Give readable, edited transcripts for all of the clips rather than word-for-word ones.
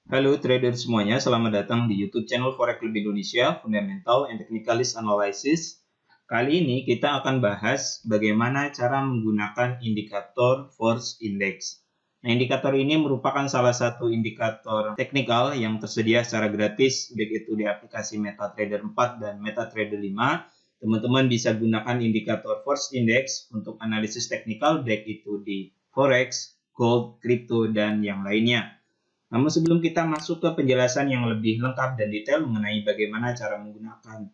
Halo trader semuanya, selamat datang di YouTube channel Forex Club Indonesia, Fundamental and Technicalist Analysis. Kali ini kita akan bahas bagaimana cara menggunakan indikator Force Index. Nah, indikator ini merupakan salah satu indikator teknikal yang tersedia secara gratis, baik itu di aplikasi MetaTrader 4 dan MetaTrader 5. Teman-teman bisa gunakan indikator Force Index untuk analisis teknikal, baik itu di Forex, Gold, Crypto, dan yang lainnya. Namun sebelum kita masuk ke penjelasan yang lebih lengkap dan detail mengenai bagaimana cara menggunakan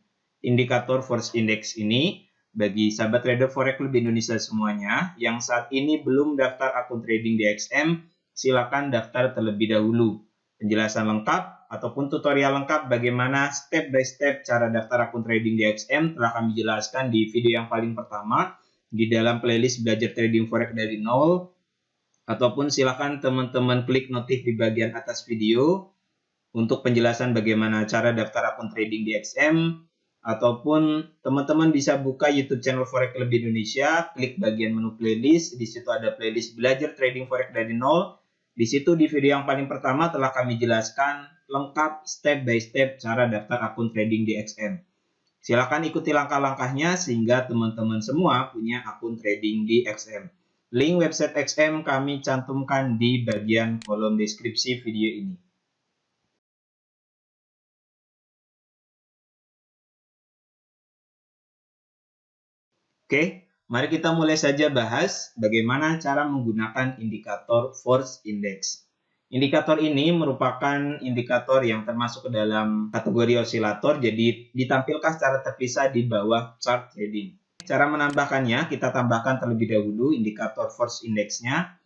indikator Force Index ini, bagi sahabat trader Forex Club Indonesia semuanya yang saat ini belum daftar akun trading di XM, silakan daftar terlebih dahulu. Penjelasan lengkap ataupun tutorial lengkap bagaimana step by step cara daftar akun trading di XM telah kami jelaskan di video yang paling pertama di dalam playlist belajar trading Forex dari nol. Ataupun silakan teman-teman klik notif di bagian atas video untuk penjelasan bagaimana cara daftar akun trading di XM, ataupun teman-teman bisa buka YouTube channel Forex Club Indonesia, klik bagian menu playlist, di situ ada playlist belajar trading Forex dari nol. Di situ di video yang paling pertama telah kami jelaskan lengkap step by step cara daftar akun trading di XM. Silakan ikuti langkah-langkahnya sehingga teman-teman semua punya akun trading di XM. Link website XM kami cantumkan di bagian kolom deskripsi video ini. Oke, mari kita mulai saja bahas bagaimana cara menggunakan indikator Force Index. Indikator ini merupakan indikator yang termasuk ke dalam kategori osilator, jadi ditampilkan secara terpisah di bawah chart trading. Cara menambahkannya, kita tambahkan terlebih dahulu indikator Force Index-nya.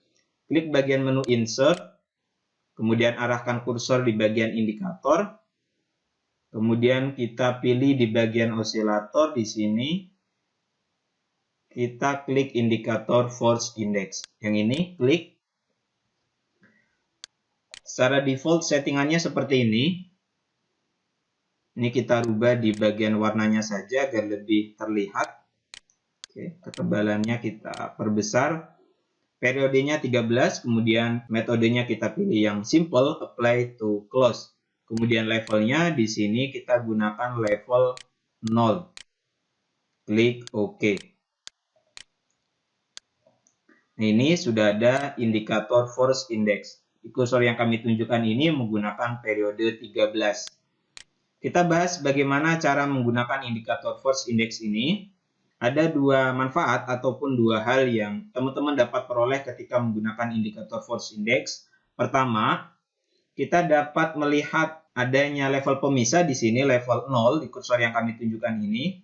Klik bagian menu Insert, kemudian arahkan kursor di bagian indikator. Kemudian kita pilih di bagian osilator di sini. Kita klik indikator Force Index. Yang ini, klik. Secara default settingannya seperti ini. Ini kita rubah di bagian warnanya saja agar lebih terlihat. Oke, ketebalannya kita perbesar, periodenya 13, kemudian metodenya kita pilih yang simple, apply to close. Kemudian levelnya di sini kita gunakan level 0. Klik OK. Nah, ini sudah ada indikator Force Index. Kursor yang kami tunjukkan ini menggunakan periode 13. Kita bahas bagaimana cara menggunakan indikator Force Index ini. Ada dua manfaat ataupun dua hal yang teman-teman dapat peroleh ketika menggunakan indikator Force Index. Pertama, kita dapat melihat adanya level pemisah di sini, level 0 di kursor yang kami tunjukkan ini.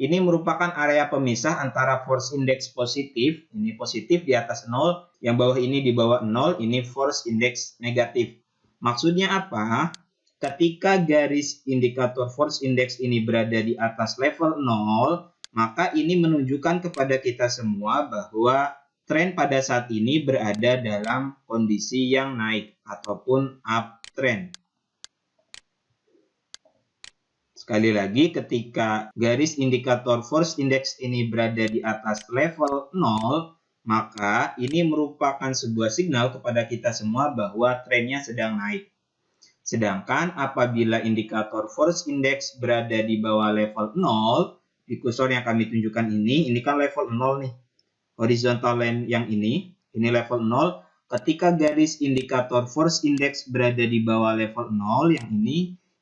Ini merupakan area pemisah antara Force Index positif, ini positif di atas 0, yang bawah ini di bawah 0, ini Force Index negatif. Maksudnya apa? Ketika garis indikator Force Index ini berada di atas level 0, maka ini menunjukkan kepada kita semua bahwa tren pada saat ini berada dalam kondisi yang naik ataupun uptrend. Sekali lagi, ketika garis indikator Force Index ini berada di atas level 0, maka ini merupakan sebuah signal kepada kita semua bahwa trennya sedang naik. Sedangkan apabila indikator Force Index berada di bawah level 0, di kursor yang kami tunjukkan ini kan level 0 nih. Horizontal line yang ini level 0. Ketika garis indikator Force Index berada di bawah level 0 yang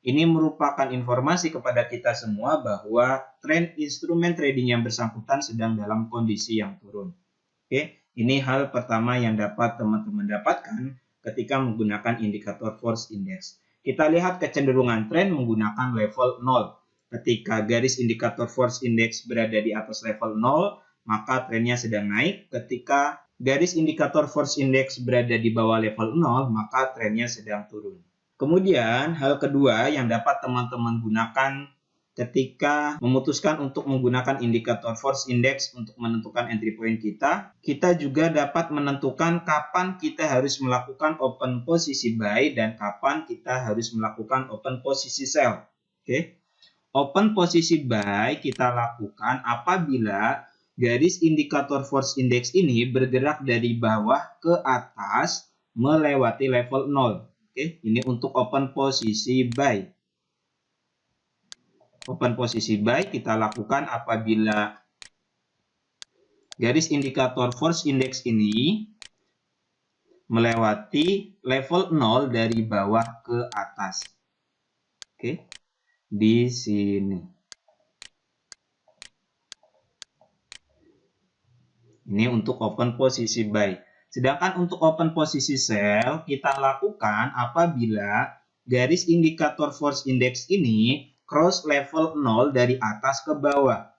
ini merupakan informasi kepada kita semua bahwa tren instrumen trading yang bersangkutan sedang dalam kondisi yang turun. Oke, ini hal pertama yang dapat teman-teman dapatkan ketika menggunakan indikator Force Index. Kita lihat kecenderungan tren menggunakan level 0. Ketika garis indikator Force Index berada di atas level 0, maka trennya sedang naik. Ketika garis indikator Force Index berada di bawah level 0, maka trennya sedang turun. Kemudian, hal kedua yang dapat teman-teman gunakan ketika memutuskan untuk menggunakan indikator Force Index untuk menentukan entry point kita juga dapat menentukan kapan kita harus melakukan open posisi buy dan kapan kita harus melakukan open posisi sell. Oke. Open posisi buy kita lakukan apabila garis indikator Force Index ini bergerak dari bawah ke atas melewati level 0. Oke, ini untuk open posisi buy. Open posisi buy kita lakukan apabila garis indikator force index ini melewati level 0 dari bawah ke atas. Oke, di sini. Ini untuk open posisi buy. Sedangkan untuk open posisi sell kita lakukan apabila garis indikator force index ini cross level 0 dari atas ke bawah.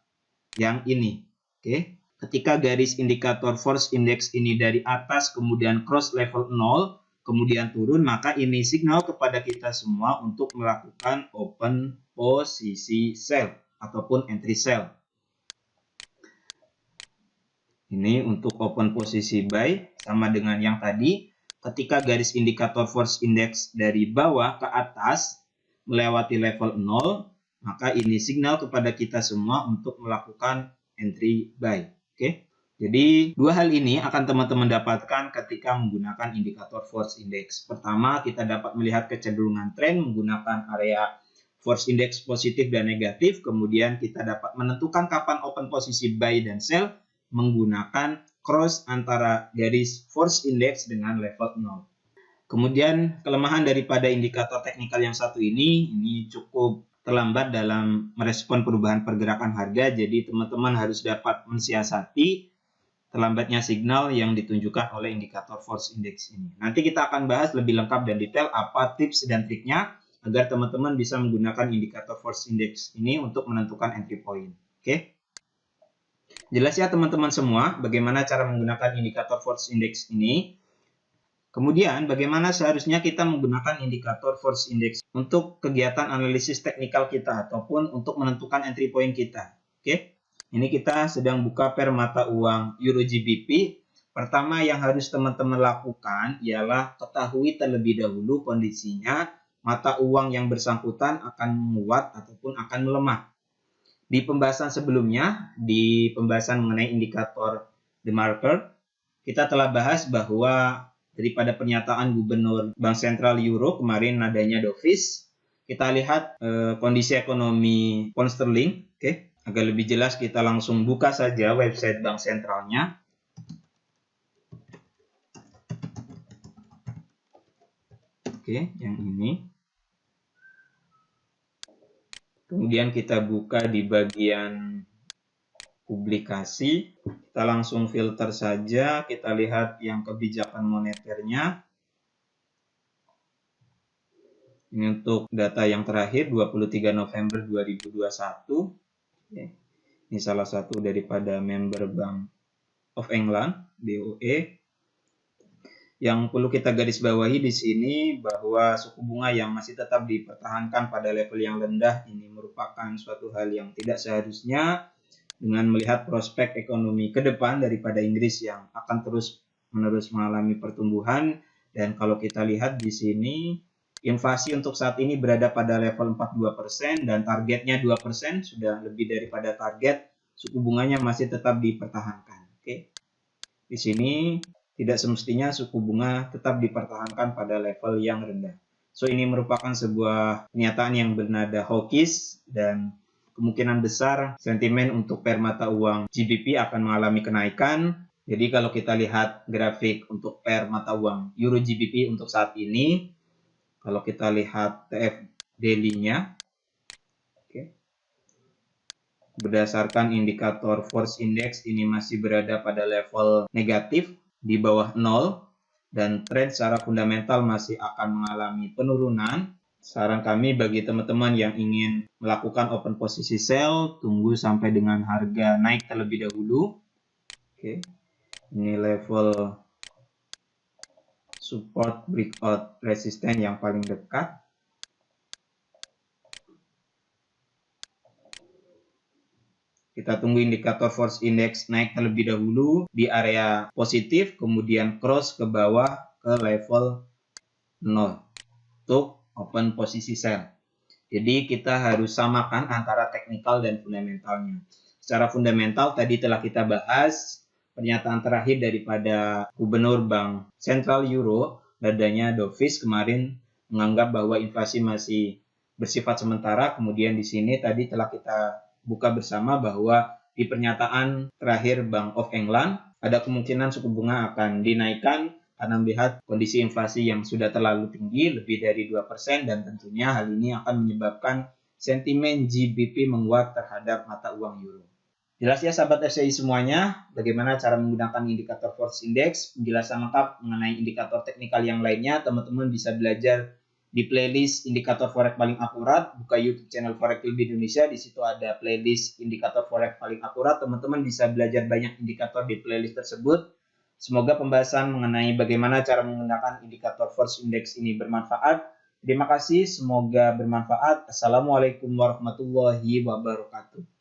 Yang ini. Oke. Ketika garis indikator force index ini dari atas kemudian cross level 0 kemudian turun, maka ini signal kepada kita semua untuk melakukan open posisi sell ataupun entry sell. Ini untuk open posisi buy sama dengan yang tadi. Ketika garis indikator force index dari bawah ke atas melewati level 0, maka ini signal kepada kita semua untuk melakukan entry buy. Oke. Jadi dua hal ini akan teman-teman dapatkan ketika menggunakan indikator force index. Pertama, kita dapat melihat kecenderungan tren menggunakan area force index positif dan negatif. Kemudian kita dapat menentukan kapan open posisi buy dan sell menggunakan cross antara garis force index dengan level 0. Kemudian kelemahan daripada indikator teknikal yang satu ini cukup terlambat dalam merespon perubahan pergerakan harga. Jadi teman-teman harus dapat mensiasati terlambatnya signal yang ditunjukkan oleh indikator force index ini. Nanti kita akan bahas lebih lengkap dan detail apa tips dan triknya agar teman-teman bisa menggunakan indikator force index ini untuk menentukan entry point. Oke. Jelas ya teman-teman semua bagaimana cara menggunakan indikator force index ini. Kemudian bagaimana seharusnya kita menggunakan indikator force index untuk kegiatan analisis teknikal kita ataupun untuk menentukan entry point kita. Oke. Ini kita sedang buka pair mata uang Euro GBP. Pertama yang harus teman-teman lakukan ialah ketahui terlebih dahulu kondisinya mata uang yang bersangkutan akan menguat ataupun akan melemah. Di pembahasan sebelumnya, di pembahasan mengenai indikator The Marker, kita telah bahas bahwa daripada pernyataan Gubernur Bank Sentral Euro kemarin nadanya dovish, kita lihat kondisi ekonomi pound sterling. Oke. Agar lebih jelas kita langsung buka saja website Bank Sentralnya. Oke, yang ini. Kemudian kita buka di bagian publikasi. Kita langsung filter saja. Kita lihat yang kebijakan moneternya. Ini untuk data yang terakhir 23 November 2021. Ini salah satu daripada member Bank of England, BOE. Yang perlu kita garis bawahi di sini bahwa suku bunga yang masih tetap dipertahankan pada level yang rendah ini merupakan suatu hal yang tidak seharusnya dengan melihat prospek ekonomi ke depan daripada Inggris yang akan terus-menerus mengalami pertumbuhan. Dan kalau kita lihat di sini inflasi untuk saat ini berada pada level 42% dan targetnya 2%, sudah lebih daripada target. Suku bunganya masih tetap dipertahankan. Oke. Di sini tidak semestinya suku bunga tetap dipertahankan pada level yang rendah. So ini merupakan sebuah pernyataan yang bernada hawkish dan kemungkinan besar sentimen untuk pair mata uang GBP akan mengalami kenaikan. Jadi kalau kita lihat grafik untuk pair mata uang Euro GBP untuk saat ini, kalau kita lihat TF daily-nya, berdasarkan indikator force index ini masih berada pada level negatif di bawah 0 dan tren secara fundamental masih akan mengalami penurunan. Saran kami bagi teman-teman yang ingin melakukan open posisi sell, tunggu sampai dengan harga naik terlebih dahulu. Oke. Ini level support breakout resisten yang paling dekat. Kita tunggu indikator force index naik terlebih dahulu di area positif, kemudian cross ke bawah ke level 0 untuk open posisi sell. Jadi kita harus samakan antara teknikal dan fundamentalnya. Secara fundamental tadi telah kita bahas pernyataan terakhir daripada Gubernur Bank Sentral Euro, nadanya dovish kemarin menganggap bahwa inflasi masih bersifat sementara. Kemudian di sini tadi telah kita buka bersama bahwa di pernyataan terakhir Bank of England ada kemungkinan suku bunga akan dinaikkan karena melihat kondisi inflasi yang sudah terlalu tinggi, lebih dari 2%, dan tentunya hal ini akan menyebabkan sentimen GBP menguat terhadap mata uang euro. Jelas ya sahabat FCI semuanya, bagaimana cara menggunakan indikator Forex Index. Penjelasan lengkap mengenai indikator teknikal yang lainnya, teman-teman bisa belajar di playlist indikator forex paling akurat. Buka YouTube channel Forex Lebih Indonesia, di situ ada playlist indikator forex paling akurat. Teman-teman bisa belajar banyak indikator di playlist tersebut. Semoga pembahasan mengenai bagaimana cara menggunakan indikator Forex Index ini bermanfaat. Terima kasih, semoga bermanfaat. Assalamualaikum warahmatullahi wabarakatuh.